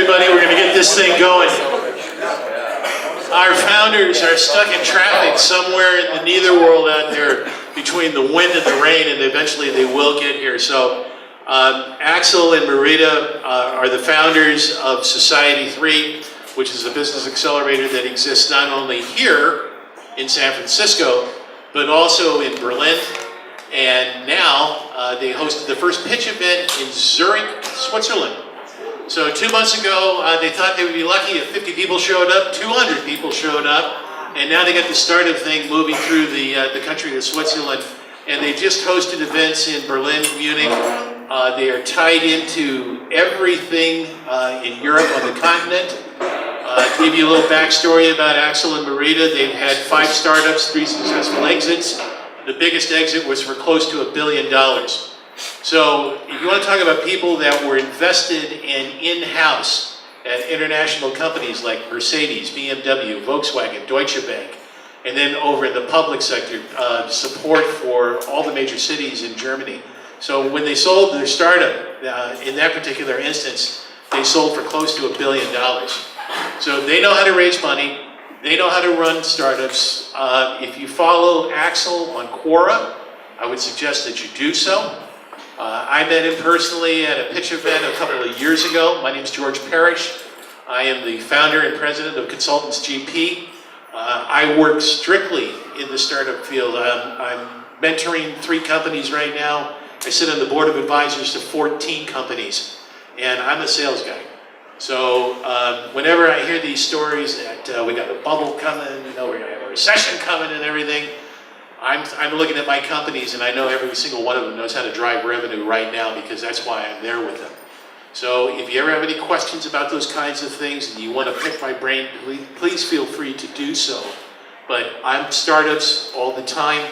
everybody. We're going to get this thing going. Our founders are stuck in traffic somewhere in the neither world out there between the wind and the rain, and eventually they will get here. So Axel and Marita are the founders of Society 3, which is a business accelerator that exists not only here in San Francisco, but also in Berlin. And now they hosted the first pitch event in Zurich, Switzerland. So 2 months ago, they thought they would be lucky if 50 people showed up, 200 people showed up, and now they got the startup thing moving through the country of Switzerland. And they just hosted events in Berlin, Munich. They are tied into everything in Europe on the continent. To give you a little backstory about Axel and Marita, they've had 5 startups, 3 successful exits. The biggest exit was for close to $1 billion. So if you want to talk about people that were invested in-house at international companies like Mercedes, BMW, Volkswagen, Deutsche Bank, and then over in the public sector, support for all the major cities in Germany. So when they sold their startup, in that particular instance, they sold for close to $1 billion. So they know how to raise money, they know how to run startups. If you follow Axel on Quora, I would suggest that you do so. I met him personally at a pitch event a couple of years ago. My name is George Parrish. I am the founder and president of Consultants GP. I work strictly in the startup field. I'm mentoring 3 companies right now. I sit on the board of advisors to 14 companies, and I'm a sales guy. So whenever I hear these stories that we got a bubble coming, we're going to have a recession coming and everything, I'm looking at my companies, and I know every single one of them knows how to drive revenue right now, because that's why I'm there with them. So if you ever have any questions about those kinds of things and you want to pick my brain, please feel free to do so. But I'm startups all the time.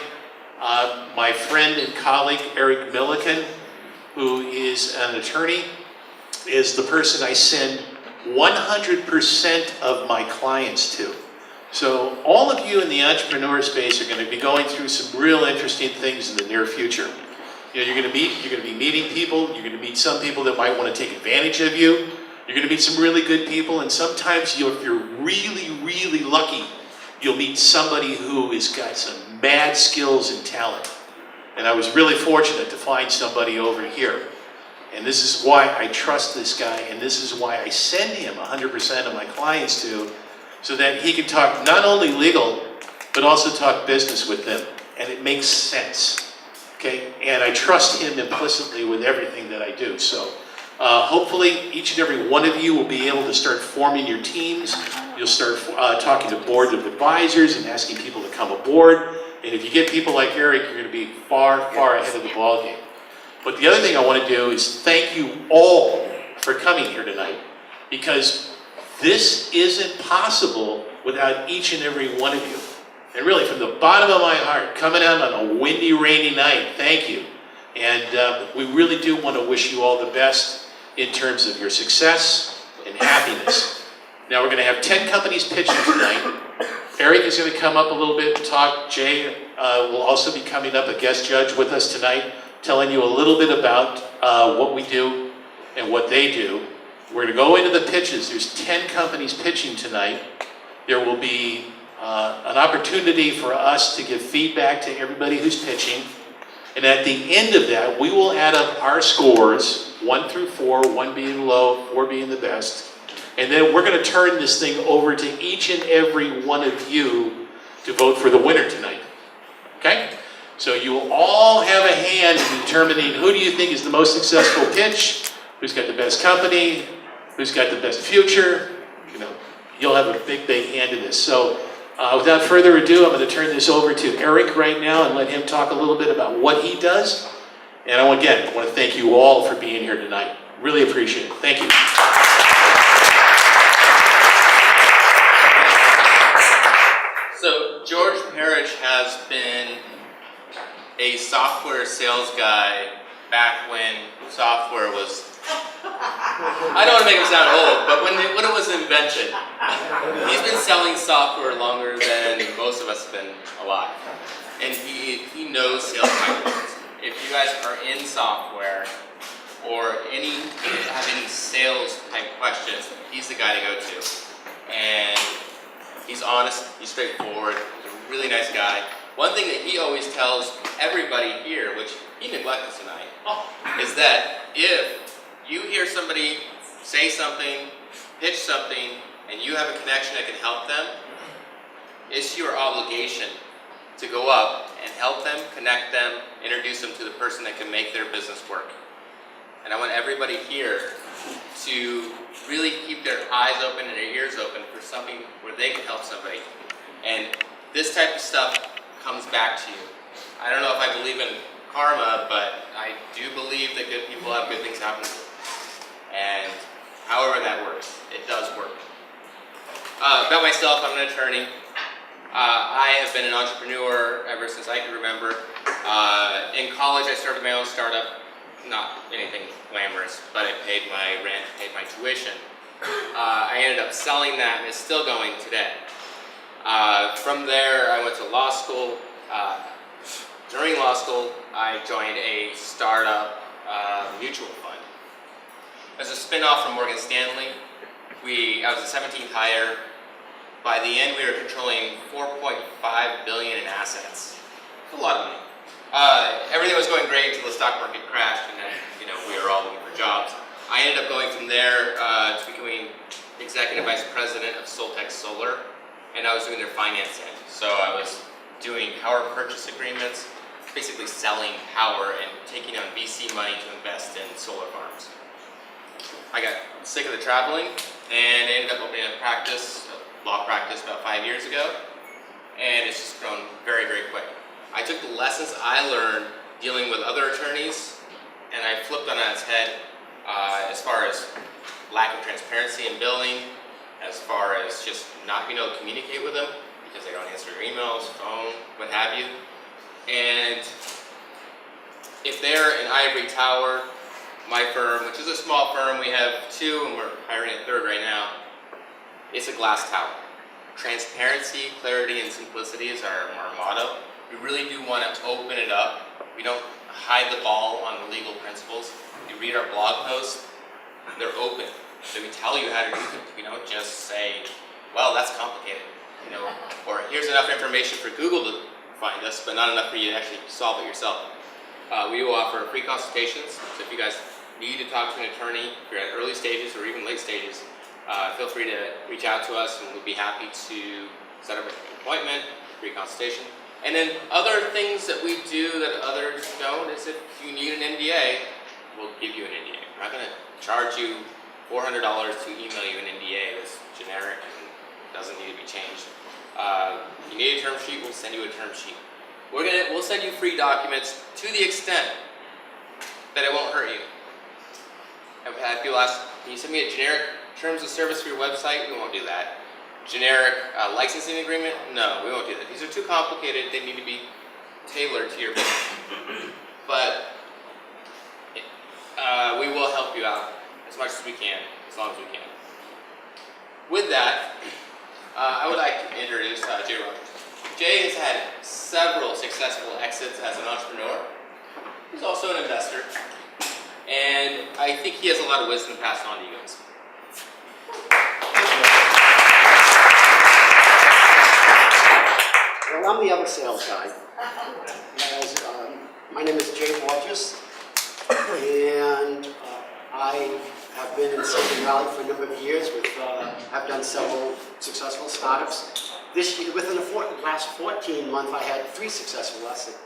My friend and colleague, Eric Milliken, who is an attorney, is the person I send 100% of my clients to. So all of you in the entrepreneur space are going to be going through some real interesting things in the near future. You're going to be meeting people. You're going to meet some people that might want to take advantage of you. You're going to meet some really good people, and sometimes if you're really, really lucky, you'll meet somebody who has got some mad skills and talent. And I was really fortunate to find somebody over here. And this is why I trust this guy, and this is why I send him 100% of my clients to, so that he can talk not only legal, but also talk business with them. And it makes sense, okay? And I trust him implicitly with everything that I do. So hopefully each and every one of you will be able to start forming your teams. You'll start talking to boards of advisors and asking people to come aboard. And if you get people like Eric, you're going to be far, far ahead of the ballgame. But the other thing I want to do is thank you all for coming here tonight, because this isn't possible without each and every one of you. And really, from the bottom of my heart, coming out on a windy, rainy night, thank you. And we really do want to wish you all the best in terms of your success and happiness. Now, we're going to have 10 companies pitching tonight. Eric is going to come up a little bit and talk. Jay will also be coming up, a guest judge with us tonight, telling you a little bit about what we do and what they do. We're going to go into the pitches. There's 10 companies pitching tonight. There will be an opportunity for us to give feedback to everybody who's pitching. And at the end of that, we will add up our scores, 1 through 4, 1 being low, 4 being the best. And then we're going to turn this thing over to each and every one of you to vote for the winner tonight. Okay? So you will all have a hand in determining who do you think is the most successful pitch, who's got the best company, who's got the best future. You'll have a big, big hand in this. So without further ado, I'm going to turn this over to Eric right now and let him talk a little bit about what he does. And I want to thank you all for being here tonight. Really appreciate it. Thank you. So George Parrish has been a software sales guy back when software was, I don't want to make him sound old, but when it was invented. He's been selling software longer than most of us have been alive. And he knows sales tactics. If you guys are in software, or have any sales type questions, he's the guy to go to. And he's honest, he's straightforward, he's a really nice guy. One thing that he always tells everybody here, which he neglected tonight, is that if you hear somebody say something, pitch something, and you have a connection that can help them, it's your obligation to go up and help them, connect them, introduce them to the person that can make their business work. And I want everybody here to really keep their eyes open and their ears open for something where they can help somebody. And this type of stuff comes back to you. I don't know if I believe in karma, but I do believe that good people have good things happen to them. And however that works, it does work. About myself, I'm an attorney. I have been an entrepreneur ever since I can remember. In college, I started my own startup. Not anything glamorous, but it paid my rent, paid my tuition. I ended up selling that, and it's still going today. From there, I went to law school. During law school, I joined a startup mutual fund. As a spin-off from Morgan Stanley, I was the 17th hire. By the end, we were controlling $4.5 billion in assets. It's a lot of money. Everything was going great until the stock market crashed, and then we were all looking for jobs. I ended up going from there to becoming executive vice president of Soltech Solar, and I was doing their finance end. So I was doing power purchase agreements, basically selling power and taking on VC money to invest in solar farms. I got sick of the traveling and ended up opening a practice, a law practice, about 5 years ago, and it's just grown very, very quick. I took the lessons I learned dealing with other attorneys, and I flipped on its head as far as lack of transparency in billing, as far as just not being able to communicate with them because they don't answer your emails, phone, what have you. And if they're in Ivory Tower, my firm, which is a small firm, we have 2 and we're hiring a 3rd right now, it's a glass tower. Transparency, clarity, and simplicity is our motto. We really do want to open it up. We don't hide the ball on the legal principles. You read our blog posts, they're open. So we tell you how to do it. We don't just say, well, that's complicated, or here's enough information for Google to find us, but not enough for you to actually solve it yourself. We will offer free consultations. So if you guys need to talk to an attorney, if you're at early stages or even late stages, feel free to reach out to us, and we'll be happy to set up an appointment, free consultation. And then other things that we do that others don't is if you need an NDA, we'll give you an NDA. We're not going to charge you $400 to email you an NDA that's generic and doesn't need to be changed. If you need a term sheet, we'll send you a term sheet. We'll send you free documents to the extent that it won't hurt you. I've had people ask, can you send me a generic terms of service for your website? We won't do that. Generic licensing agreement? No, we won't do that. These are too complicated. They need to be tailored to your business. But we will help you out as much as we can, as long as we can. With that, I would like to introduce Jay Rogers. Jay has had several successful exits as an entrepreneur. He's also an investor. And I think he has a lot of wisdom passed on to you guys. Well, I'm the other sales guy. My name is Jay Rogers, and I have been in Silicon Valley for a number of years. I've done several successful startups. This year, within the last 14 months, I had 3 successful exits.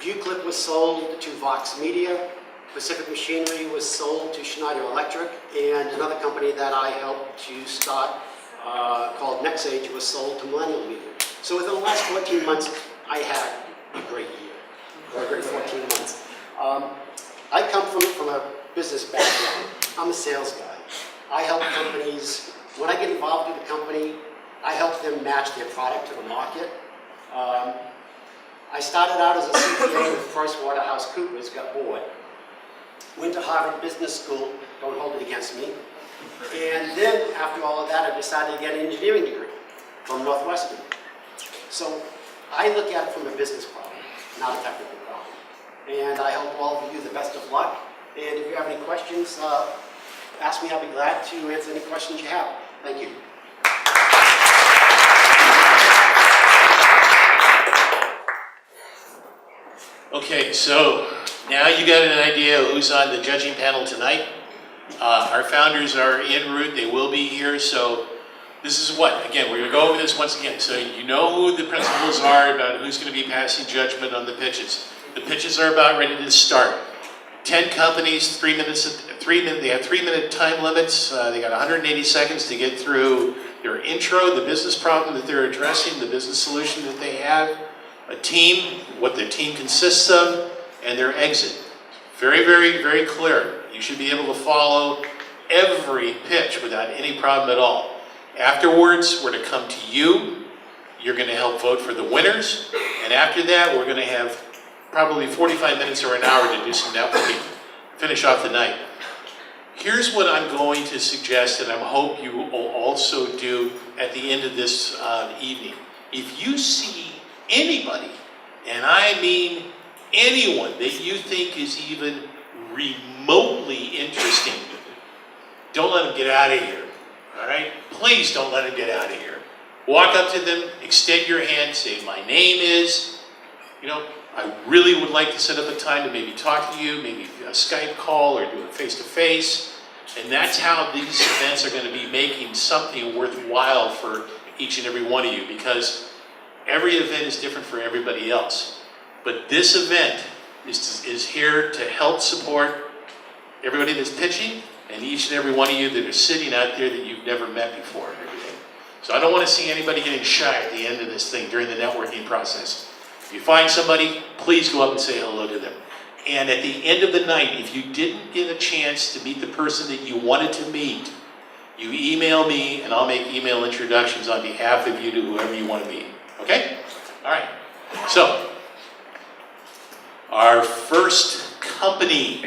ViewClip was sold to Vox Media. Pacific Machinery was sold to Schneider Electric, and another company that I helped to start called NextAge was sold to Millennial Media. So within the last 14 months, I had a great year, or a great 14 months. I come from a business background. I'm a sales guy. I help companies, when I get involved with a company, I help them match their product to the market. I started out as a CPA with PricewaterhouseCoopers, got bored. Went to Harvard Business School, don't hold it against me. And then, after all of that, I decided to get an engineering degree from Northwestern. So, I look at it from a business problem, not a technical problem. and I hope all of you the best of luck. And if you have any questions, ask me. I'll be glad to answer any questions you have. Thank you. Okay, so now you got an idea of who's on the judging panel tonight. Our founders are en route, they will be here, so this is what, again, we're gonna go over this once again. So you know who the principals are about who's gonna be passing judgment on the pitches. The pitches are about ready to start. 10 companies, 3 minutes, they have 3-minute time limits. They got 180 seconds to get through their intro, the business problem that they're addressing, the business solution that they have, a team, what their team consists of, and their exit. Very, very, very clear. You should be able to follow every pitch without any problem at all. Afterwards, we're to come to you. You're going to help vote for the winners. And after that, we're going to have probably 45 minutes or an hour to do some networking. Finish off the night. Here's what I'm going to suggest, and I hope you will also do at the end of this evening. If you see anybody, and I mean anyone, that you think is even remotely interesting, don't let them get out of here, all right? Please don't let them get out of here. Walk up to them, extend your hand, say, my name is, I really would like to set up a time to maybe talk to you, maybe a Skype call or do it face-to-face. And that's how these events are going to be making something worthwhile for each and every one of you, because every event is different for everybody else. But this event is here to help support everybody that's pitching and each and every one of you that are sitting out there that you've never met before and everything. So I don't want to see anybody getting shy at the end of this thing during the networking process. If you find somebody, please go up and say hello to them. And at the end of the night, if you didn't get a chance to meet the person that you wanted to meet, you email me and I'll make email introductions on behalf of you to whoever you want to meet. Okay? All right. So, our first company